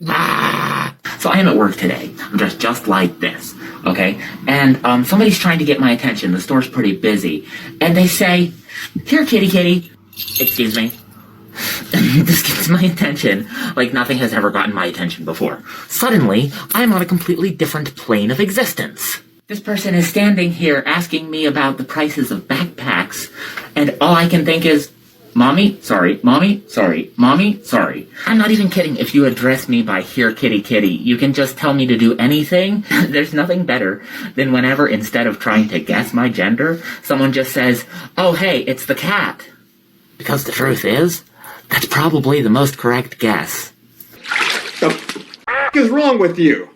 So I am at work today. I'm dressed just like this, okay? And somebody's trying to get my attention. The store's pretty busy. And they say, "Here, kitty kitty." Excuse me. This gets my attention like nothing has ever gotten my attention before. Suddenly, I'm on a completely different plane of existence. This person is standing here asking me about the prices of backpacks, and all I can think is, "Mommy, sorry, mommy, sorry, mommy, sorry." I'm not even kidding. If you address me by "here, kitty, kitty," you can just tell me to do anything. There's nothing better than whenever, instead of trying to guess my gender, someone just says, "Oh, hey, it's the cat." Because the truth is, that's probably the most correct guess. The f*** is wrong with you?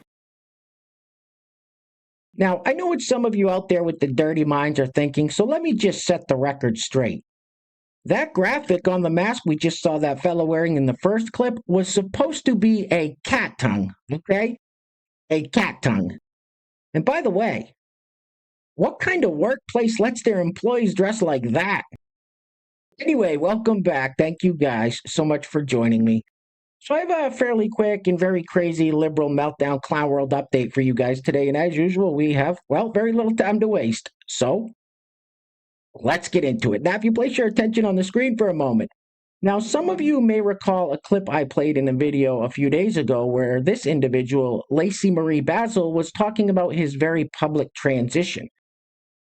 Now, I know what some of you out there with the dirty minds are thinking, so let me just set the record straight. That graphic on the mask we just saw that fellow wearing in the first clip was supposed to be a cat tongue, okay? A cat tongue. And by the way, what kind of workplace lets their employees dress like that? Anyway, welcome back. Thank you guys so much for joining me. So I have a fairly quick and very crazy liberal meltdown clown world update for you guys today. And as usual, we have, well, very little time to waste. So let's get into it. Now, if you place your attention on the screen for a moment. Now, some of you may recall a clip I played in a video a few days ago where this individual, Lacey Marie Basil, was talking about his very public transition.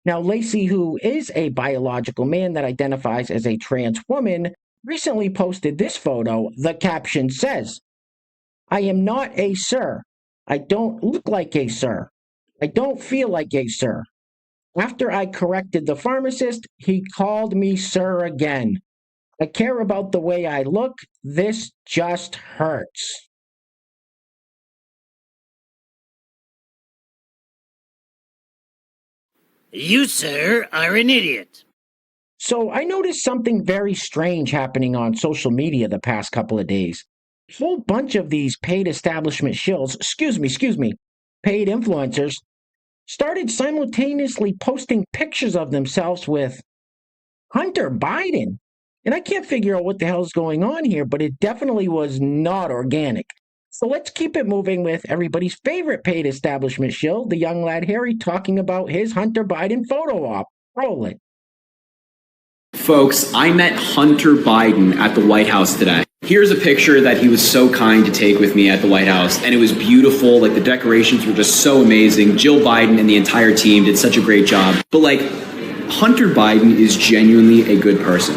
Now, Lacey, who is a biological man that identifies as a trans woman, recently posted this photo. The caption says, "I am not a sir. I don't look like a sir. I don't feel like a sir. After I corrected the pharmacist, he called me sir again. I care about the way I look. This just hurts." You, sir, are an idiot. So I noticed something very strange happening on social media the past couple of days. A whole bunch of these paid establishment shills, paid influencers, started simultaneously posting pictures of themselves with Hunter Biden. And I can't figure out what the hell's going on here, but it definitely was not organic. So let's keep it moving with everybody's favorite paid establishment shill, the young lad Harry, talking about his Hunter Biden photo op. Roll it. Folks, I met Hunter Biden at the White House today. Here's a picture that he was so kind to take with me at the White House, and it was beautiful. Like, the decorations were just so amazing. Jill Biden and the entire team did such a great job. But like, Hunter Biden is genuinely a good person.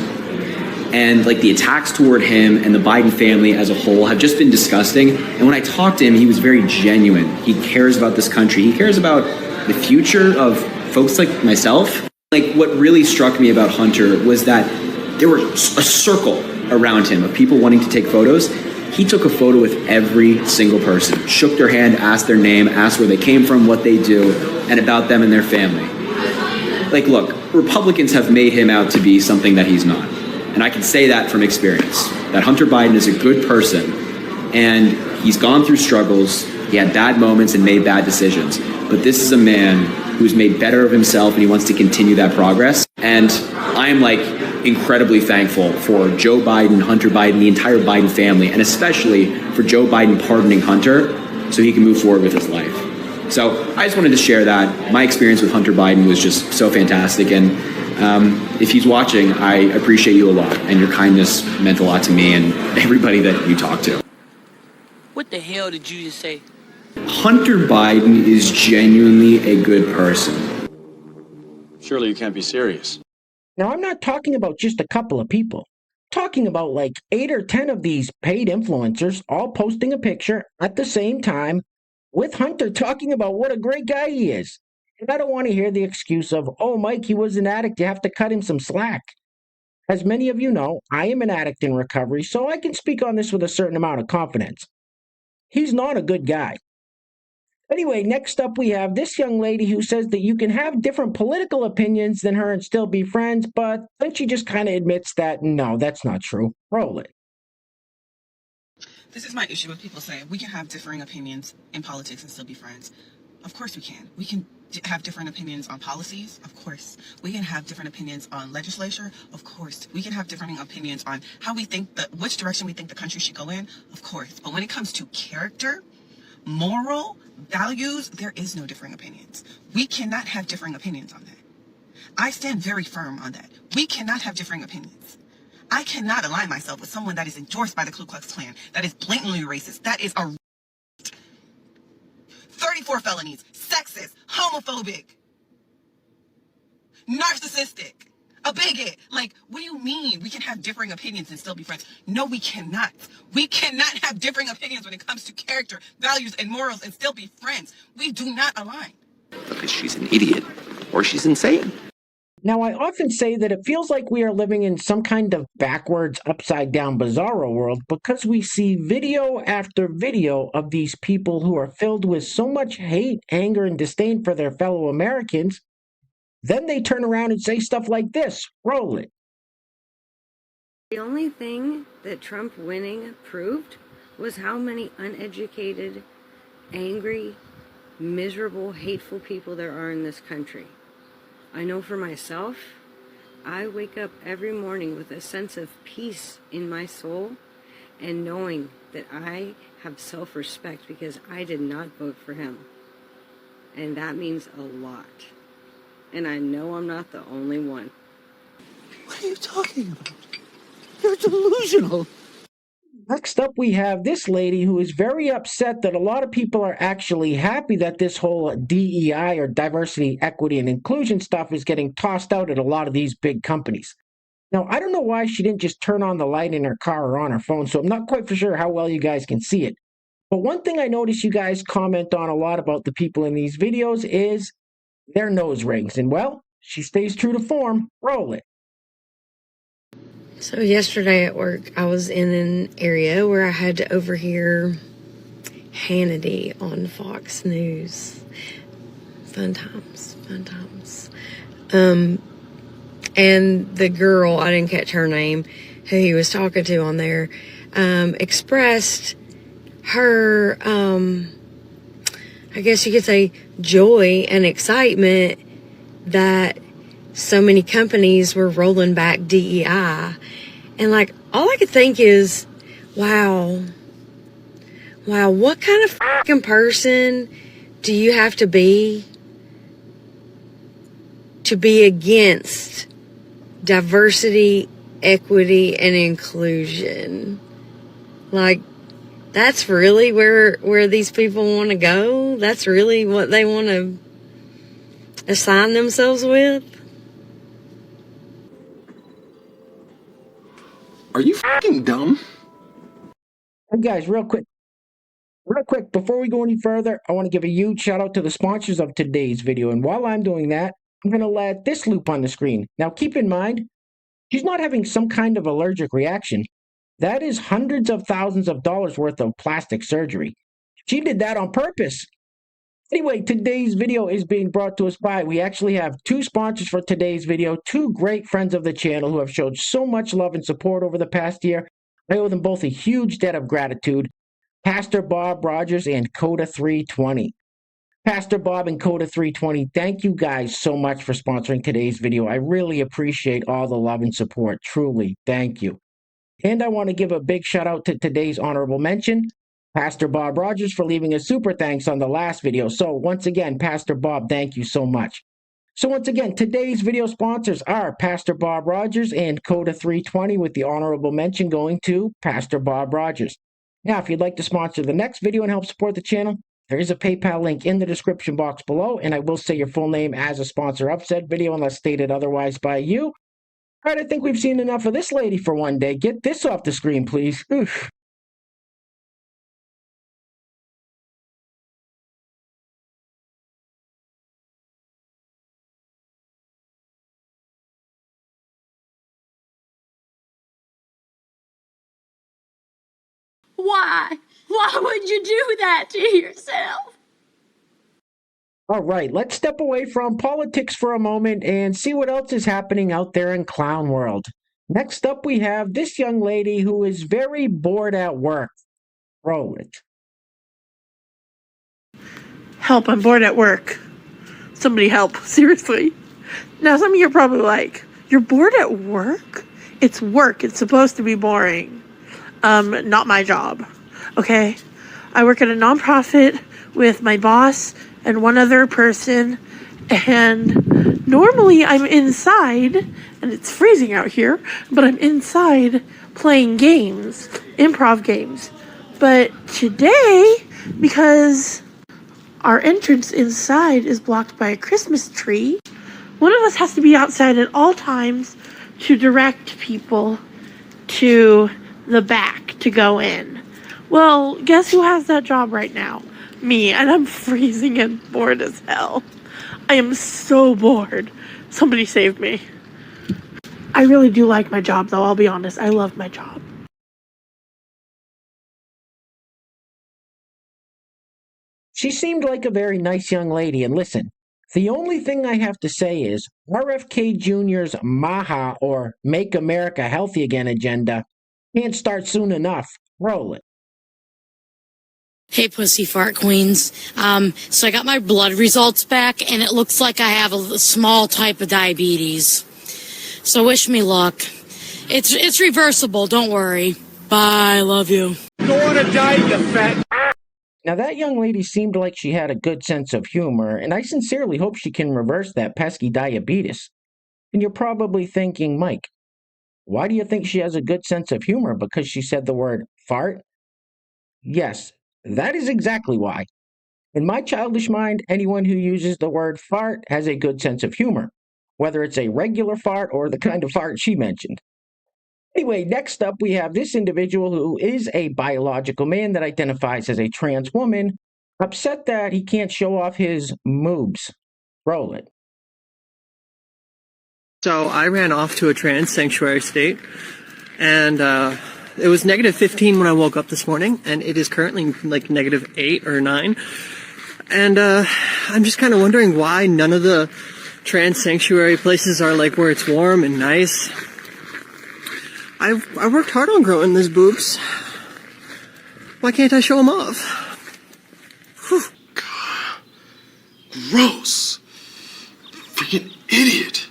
And like, the attacks toward him and the Biden family as a whole have just been disgusting. And when I talked to him, he was very genuine. He cares about this country. He cares about the future of folks like myself. Like, what really struck me about Hunter was that there were a circle around him of people wanting to take photos. He took a photo with every single person, shook their hand, asked their name, asked where they came from, what they do, and about them and their family. Like, look, Republicans have made him out to be something that he's not. And I can say that from experience, that Hunter Biden is a good person, and he's gone through struggles, he had bad moments and made bad decisions. But this is a man who's made better of himself, and he wants to continue that progress. And I am like incredibly thankful for Joe Biden, Hunter Biden, the entire Biden family, and especially for Joe Biden pardoning Hunter so he can move forward with his life. So I just wanted to share that. My experience with Hunter Biden was just so fantastic. And if he's watching, I appreciate you a lot, and your kindness meant a lot to me and everybody that you talk to. What the hell did you just say? Hunter Biden is genuinely a good person. Surely you can't be serious. Now, I'm not talking about just a couple of people. I'm talking about like 8 or 10 of these paid influencers all posting a picture at the same time with Hunter talking about what a great guy he is. And I don't want to hear the excuse of, "Oh, Mike, he was an addict. You have to cut him some slack." As many of you know, I am an addict in recovery, so I can speak on this with a certain amount of confidence. He's not a good guy. Anyway, next up we have this young lady who says that you can have different political opinions than her and still be friends, but then she just kind of admits that, no, that's not true. Roll it. This is my issue with people saying we can have differing opinions in politics and still be friends. Of course we can. We can have different opinions on policies, of course. We can have different opinions on legislature, of course. We can have different opinions on how we think which direction we think the country should go in, of course. But when it comes to character, moral, values, there is no differing opinions. We cannot have differing opinions on that. I stand very firm on that. We cannot have differing opinions. I cannot align myself with someone that is endorsed by the Ku Klux Klan, that is blatantly racist, that is 34 felonies, sexist, homophobic, narcissistic, a bigot. Like, what do you mean we can have differing opinions and still be friends? No, we cannot. We cannot have differing opinions when it comes to character, values, and morals and still be friends. We do not align. Because she's an idiot or she's insane. Now, I often say that it feels like we are living in some kind of backwards, upside-down, bizarro world because we see video after video of these people who are filled with so much hate, anger, and disdain for their fellow Americans. Then they turn around and say stuff like this. Roll it. The only thing that Trump winning proved was how many uneducated, angry, miserable, hateful people there are in this country. I know for myself, I wake up every morning with a sense of peace in my soul and knowing that I have self-respect because I did not vote for him. And that means a lot. And I know I'm not the only one. What are you talking about? You're delusional. Next up, we have this lady who is very upset that a lot of people are actually happy that this whole DEI or diversity, equity, and inclusion stuff is getting tossed out at a lot of these big companies. Now, I don't know why she didn't just turn on the light in her car or on her phone, so I'm not quite for sure how well you guys can see it. But one thing I notice you guys comment on a lot about the people in these videos is their nose rings. And, well, she stays true to form. Roll it. So yesterday at work, I was in an area where I had to overhear Hannity on Fox News. Fun times, fun times. And the girl, I didn't catch her name, who he was talking to on there, expressed her, I guess you could say, joy and excitement that so many companies were rolling back DEI. And like, all I could think is, wow, what kind of fucking person do you have to be against diversity, equity, and inclusion? Like, that's really where these people want to go? That's really what they want to assign themselves with? Are you fucking dumb? Hey guys, real quick, before we go any further, I want to give a huge shout out to the sponsors of today's video. And while I'm doing that, I'm going to let this loop on the screen. Now keep in mind, she's not having some kind of allergic reaction. That is hundreds of thousands of dollars worth of plastic surgery. She did that on purpose. Anyway, today's video is being brought to us by, we actually have two sponsors for today's video, two great friends of the channel who have showed so much love and support over the past year. I owe them both a huge debt of gratitude. Pastor Bob Rogers and Coda320. Pastor Bob and Coda320, thank you guys so much for sponsoring today's video. I really appreciate all the love and support. Truly, thank you. And I want to give a big shout out to today's honorable mention, Pastor Bob Rogers, for leaving a super thanks on the last video. So once again, Pastor Bob, thank you so much. So once again, today's video sponsors are Pastor Bob Rogers and Coda320, with the honorable mention going to Pastor Bob Rogers. Now, if you'd like to sponsor the next video and help support the channel, there is a PayPal link in the description box below, and I will say your full name as a sponsor of said video unless stated otherwise by you. All right, I think we've seen enough of this lady for one day. Get this off the screen, please. Oof. Why? Why would you do that to yourself? All right, let's step away from politics for a moment and see what else is happening out there in clown world. Next up, we have this young lady who is very bored at work. Roll it. Help, I'm bored at work. Somebody help, seriously. Now, some of you are probably like, you're bored at work? It's work. It's supposed to be boring. Not my job, okay? I work at a nonprofit with my boss and one other person, and normally I'm inside, and it's freezing out here, but I'm inside playing games, improv games. But today, because our entrance inside is blocked by a Christmas tree, one of us has to be outside at all times to direct people to the back to go in. Well, guess who has that job right now? Me, and I'm freezing and bored as hell. I am so bored. Somebody save me. I really do like my job, though, I'll be honest. I love my job. She seemed like a very nice young lady, and listen, the only thing I have to say is RFK Jr.'s MAHA, or Make America Healthy Again agenda, can't start soon enough. Roll it. Hey, pussy fart queens. So I got my blood results back, and it looks like I have a small type of diabetes. So wish me luck. It's reversible, don't worry. Bye, love you. Don't want to die, you fat. Now, that young lady seemed like she had a good sense of humor, and I sincerely hope she can reverse that pesky diabetes. And you're probably thinking, Mike, why do you think she has a good sense of humor? Because she said the word fart? Yes, that is exactly why. In my childish mind, anyone who uses the word fart has a good sense of humor, whether it's a regular fart or the kind of fart she mentioned. Anyway, next up we have this individual who is a biological man that identifies as a trans woman, upset that he can't show off his moobs. Roll it. So I ran off to a trans sanctuary state, and it was -15 when I woke up this morning, and it is currently like -8 or 9. And I'm just kind of wondering why none of the trans sanctuary places are like where it's warm and nice. I worked hard on growing these boobs. Why can't I show them off? Whew. God. Gross. Freaking idiot.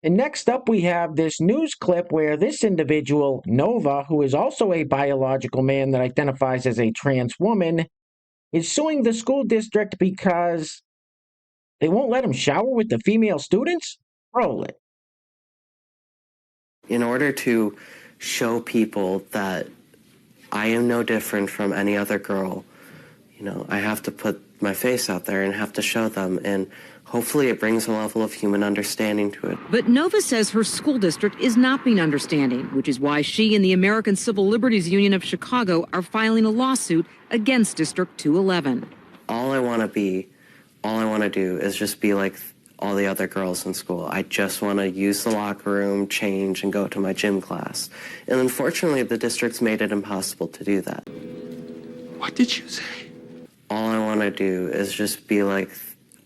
And next up we have this news clip where this individual, Nova, who is also a biological man that identifies as a trans woman, is suing the school district because they won't let him shower with the female students? Roll it. In order to show people that I am no different from any other girl, I have to put my face out there and have to show them, and hopefully it brings a level of human understanding to it. But Nova says her school district is not being understanding, which is why she and the American Civil Liberties Union of Chicago are filing a lawsuit against District 211. All I want to do is just be like all the other girls in school. I just want to use the locker room, change, and go to my gym class. And unfortunately, the district's made it impossible to do that. What did you say? All I want to do is just be like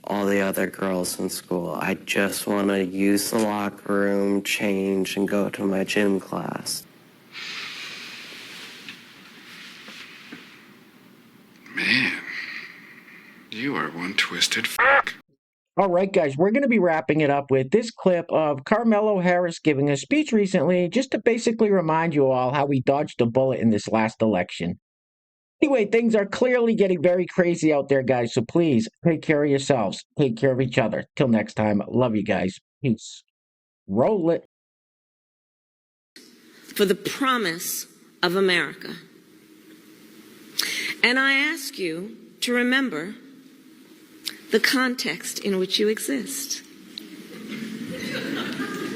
all the other girls in school. I just want to use the locker room, change, and go to my gym class. Man, you are one twisted f***. All right, guys, we're going to be wrapping it up with this clip of Carmelo Harris giving a speech recently, just to basically remind you all how we dodged a bullet in this last election. Anyway, things are clearly getting very crazy out there, guys, so please take care of yourselves. Take care of each other. Till next time, love you guys. Peace. Roll it. For the promise of America. And I ask you to remember the context in which you exist.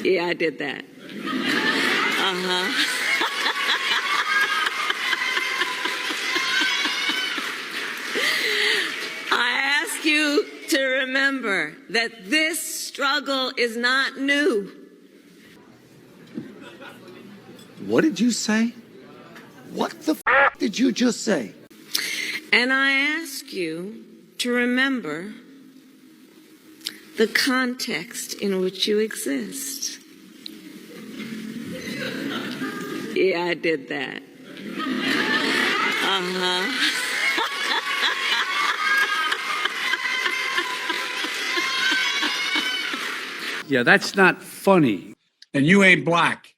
Yeah, I did that. I ask you to remember that this struggle is not new. What did you say? What the f*** did you just say? And I ask you to remember the context in which you exist. Yeah, I did that. Yeah, that's not funny. And you ain't black.